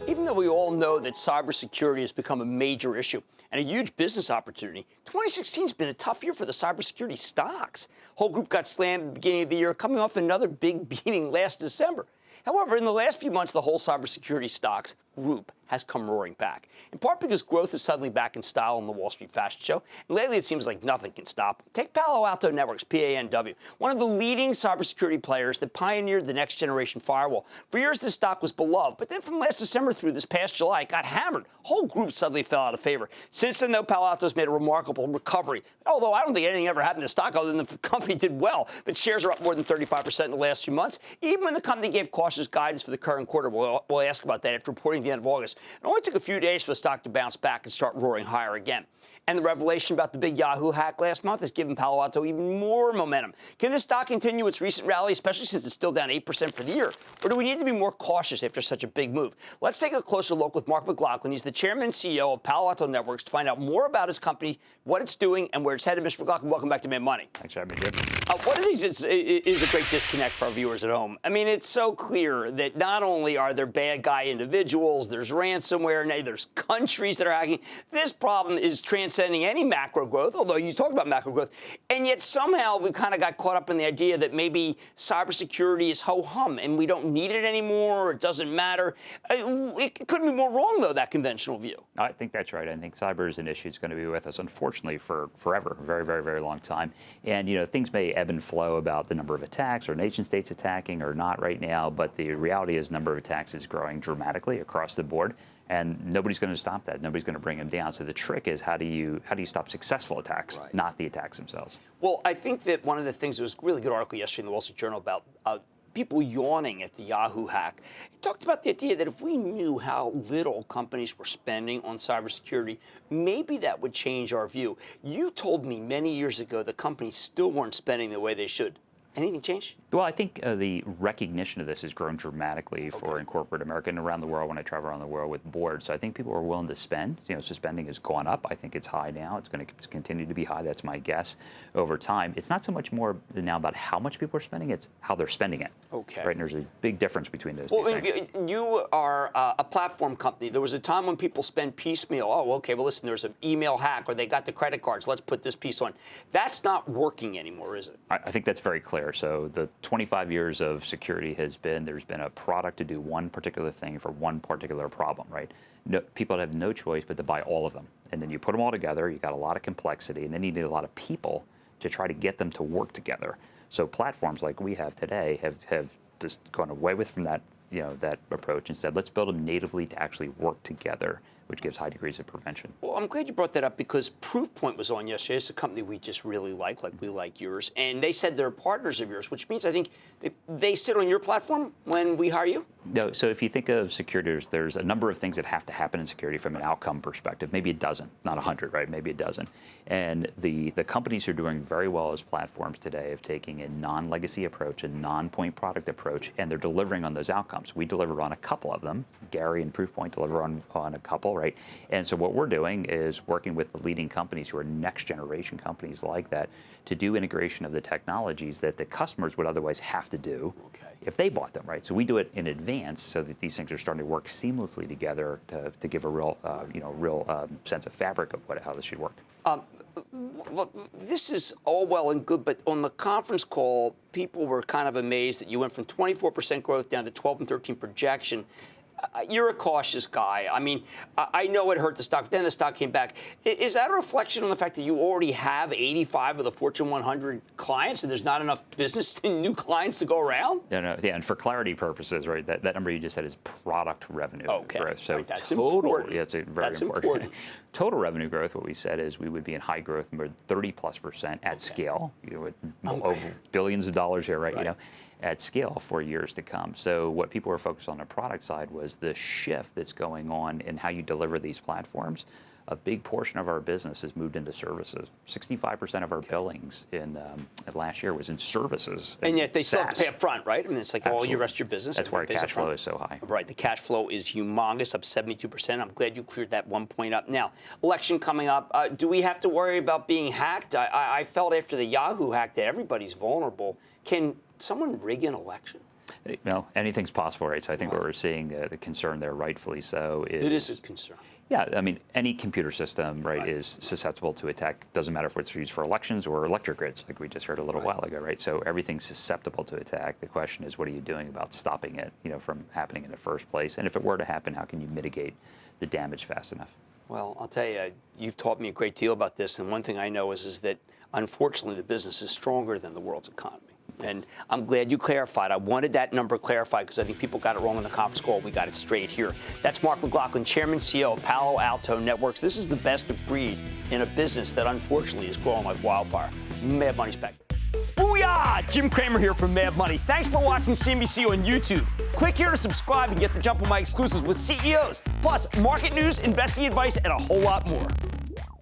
Even though we all know that cybersecurity has become a major issue and a huge business opportunity, 2016 has been a tough year for the cybersecurity stocks. Whole group got slammed at the beginning of the year, coming off another big beating last December. However, in the last few months, the whole cybersecurity stocks group has come roaring back, in part because growth is suddenly back in style on the Wall Street Fashion Show. And lately, it seems like nothing can stop them. Take Palo Alto Networks, PANW, one of the leading cybersecurity players that pioneered the next generation firewall. For years, this stock was beloved, but then from last December through this past July, it got hammered. Whole group suddenly fell out of favor. Since then, though, Palo Alto's made a remarkable recovery, although I don't think anything ever happened to the stock other than the company did well. But shares are up more than 35% in the last few months, even when the company gave cautious guidance for the current quarter. We'll ask about that after reporting at the end of August. It only took a few days for the stock to bounce back and start roaring higher again. And the revelation about the big Yahoo hack last month has given Palo Alto even more momentum. Can this stock continue its recent rally, especially since it's still down 8% for the year? Or do we need to be more cautious after such a big move? Let's take a closer look with Mark McLaughlin. He's the chairman and CEO of Palo Alto Networks to find out more about his company, what it's doing, and where it's headed. Mr. McLaughlin, welcome back to Mad Money. Thanks for having me, Jim. One of these is a great disconnect for our viewers at home. I mean, it's so clear that not only are there bad guy individuals, there's ransomware, there's countries that are hacking. This problem is transcending any macro growth, although you talked about macro growth, and yet somehow we kind of got caught up in the idea that maybe cybersecurity is ho-hum and we don't need it anymore, or it doesn't matter. It couldn't be more wrong, though, that conventional view. I think that's right. I think cyber is an issue that's going to be with us, unfortunately, for forever, a very, very, very long time. And, things may ebb and flow about the number of attacks or nation states attacking or not right now, but the reality is the number of attacks is growing dramatically across the board. And nobody's going to stop that. Nobody's going to bring them down. So the trick is how do you stop successful attacks, right, not the attacks themselves? Well, I think that one of the things, there was a really good article yesterday in the Wall Street Journal about people yawning at the Yahoo hack. It talked about the idea that if we knew how little companies were spending on cybersecurity, maybe that would change our view. You told me many years ago that companies still weren't spending the way they should. Anything change? Well, I think the recognition of this has grown dramatically for in corporate America and around the world when I travel around the world with boards. So I think people are willing to spend. So spending has gone up. I think it's high now. It's going to continue to be high. That's my guess over time. It's not so much more now about how much people are spending. It's how they're spending it. Okay. Right, and there's a big difference between those two things. You are a platform company. There was a time when people spend piecemeal. Oh, okay, well, listen, there's an email hack or they got the credit cards. Let's put this piece on. That's not working anymore, is it? I think that's very clear. So the 25 years of security has been, there's been a product to do one particular thing for one particular problem, right? People have no choice but to buy all of them. And then you put them all together, you got a lot of complexity, and then you need a lot of people to try to get them to work together. So platforms like we have today have just gone away from that, that approach and said, let's build them natively to actually work together, which gives high degrees of prevention. Well, I'm glad you brought that up because Proofpoint was on yesterday. It's a company we just really like we like yours. And they said they're partners of yours, which means I think they sit on your platform when we hire you? No, so if you think of security, there's a number of things that have to happen in security from an outcome perspective. Maybe a dozen, not 100, right? Maybe a dozen. And the companies who are doing very well as platforms today have taken a non-legacy approach, a non-point product approach, and they're delivering on those outcomes. We deliver on a couple of them. Gary and Proofpoint deliver on a couple, right? And so what we're doing is working with the leading companies who are next generation companies like that to do integration of the technologies that the customers would otherwise have to do if they bought them, right? So we do it in advance so that these things are starting to work seamlessly together to give a real, real sense of fabric of how this should work. Well, this is all well and good, but on the conference call, people were kind of amazed that you went from 24% growth down to 12 and 13 projection. You're a cautious guy. I mean, I know it hurt the stock, but then the stock came back. Is that a reflection on the fact that you already have 85 of the Fortune 100 clients and there's not enough business and new clients to go around? Yeah, and for clarity purposes, right, that number you just said is product revenue growth. So right, that's total, important. Yeah, it's very important. Total revenue growth, what we said is we would be in high growth mode, 30+% at scale, with over billions of dollars here, right? At scale for years to come. So what people were focused on the product side was the shift that's going on in how you deliver these platforms a big portion of our business has moved into services. 65% of our billings in last year was in services. And yet they still have to SaaS. pay up front, right? I mean, it's like all your rest of your business. That's why our everybody pays cash up front. flow is so high. Right. The cash flow is humongous, up 72%. I'm glad you cleared that 1 point up. Now, election coming up. Do we have to worry about being hacked? I felt after the Yahoo hack that everybody's vulnerable. Can someone rig an election? No, anything's possible, right? So I think what we're seeing, the concern there, rightfully so, is... It is a concern. Yeah, I mean, any computer system, right, is susceptible to attack. Doesn't matter if it's used for elections or electric grids, like we just heard a little while ago, right? So everything's susceptible to attack. The question is, what are you doing about stopping it, from happening in the first place? And if it were to happen, how can you mitigate the damage fast enough? Well, I'll tell you, you've taught me a great deal about this, and one thing I know is that, unfortunately, the business is stronger than the world's economy. And I'm glad you clarified. I wanted that number clarified because I think people got it wrong in the conference call. We got it straight here. That's Mark McLaughlin, Chairman, CEO of Palo Alto Networks. This is the best of breed in a business that, unfortunately, is growing like wildfire. Mad Money's back. Booyah! Jim Cramer here from Mad Money. Thanks for watching CNBC on YouTube. Click here to subscribe and get the jump on my exclusives with CEOs, plus market news, investing advice, and a whole lot more.